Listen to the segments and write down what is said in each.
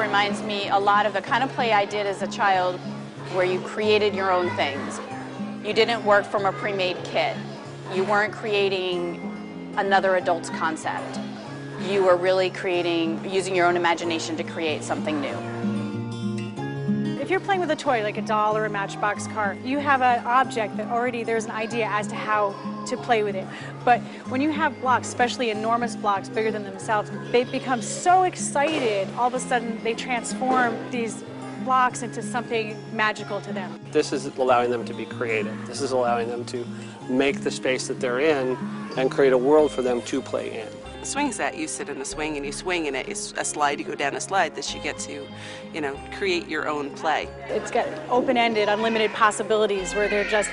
reminds me a lot of the kind of play I did as a child where you created your own things. You didn't work from a pre-made kit. You weren't creating another adult's concept. You were really using your own imagination to create something new. If you're playing with a toy like a doll or a Matchbox car, you have an object that already there's an idea as to how to play with it. But when you have blocks, especially enormous blocks bigger than themselves, they become so excited, all of a sudden they transform these blocks into something magical to them. This is allowing them to be creative. This is allowing them to make the space that they're in and create a world for them to play in. The swing set, you sit in a swing and you swing in it. It's a slide, you go down a slide. This you get to, create your own play. It's got open-ended, unlimited possibilities where they're just,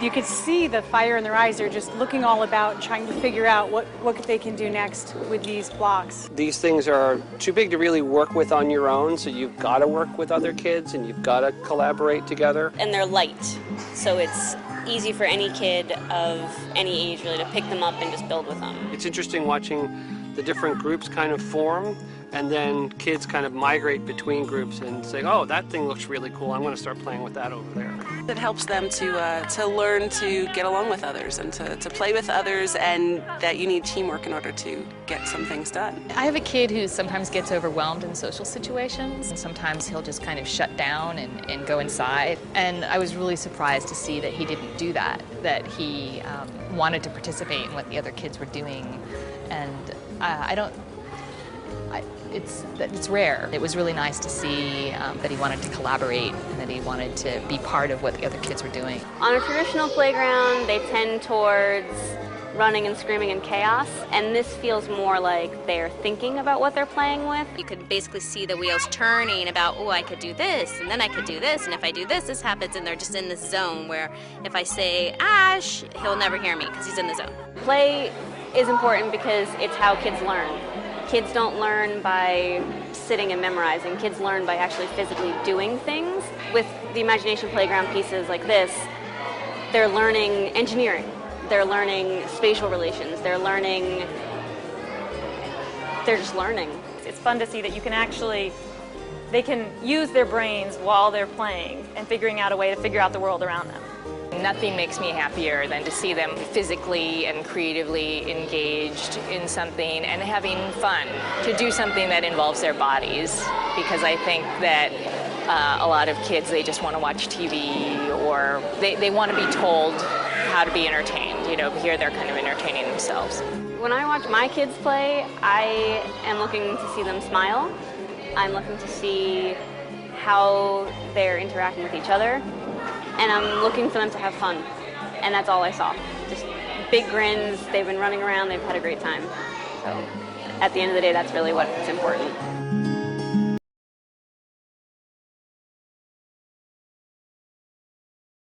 you could see the fire in their eyes. They're just looking all about, trying to figure out what they can do next with these blocks. These things are too big to really work with on your own, so you've got to work with other kids and you've got to collaborate together. And they're light, so it's easy for any kid of any age really to pick them up and just build with them. It's interesting watching the different groups kind of form and then kids kind of migrate between groups and say, oh, that thing looks really cool, I'm going to start playing with that over there. It helps them to learn to get along with others and to play with others, and that you need teamwork in order to get some things done. I have a kid who sometimes gets overwhelmed in social situations, and sometimes he'll just kind of shut down and go inside. And I was really surprised to see that he didn't do that, that he wanted to participate in what the other kids were doing. And it's rare. It was really nice to see that he wanted to collaborate and that he wanted to be part of what the other kids were doing. On a traditional playground, they tend towards running and screaming and chaos, and this feels more like they're thinking about what they're playing with. You could basically see the wheels turning about, oh, I could do this, and then I could do this, and if I do this, this happens, and they're just in this zone where if I say, Ash, he'll never hear me because he's in the zone. Play is important because it's how kids learn. Kids don't learn by sitting and memorizing. Kids learn by actually physically doing things. With the imagination playground pieces like this, they're learning engineering. They're learning spatial relations. They're just learning. It's fun to see that they can use their brains while they're playing and figuring out a way to figure out the world around them. Nothing makes me happier than to see them physically and creatively engaged in something and having fun, to do something that involves their bodies, because I think that a lot of kids, they just want to watch TV or they want to be told how to be entertained. Here they're kind of entertaining themselves. When I watch my kids play, I am looking to see them smile. I'm looking to see how they're interacting with each other. And I'm looking for them to have fun. And that's all I saw. Just big grins, they've been running around, they've had a great time. So at the end of the day, that's really what's important.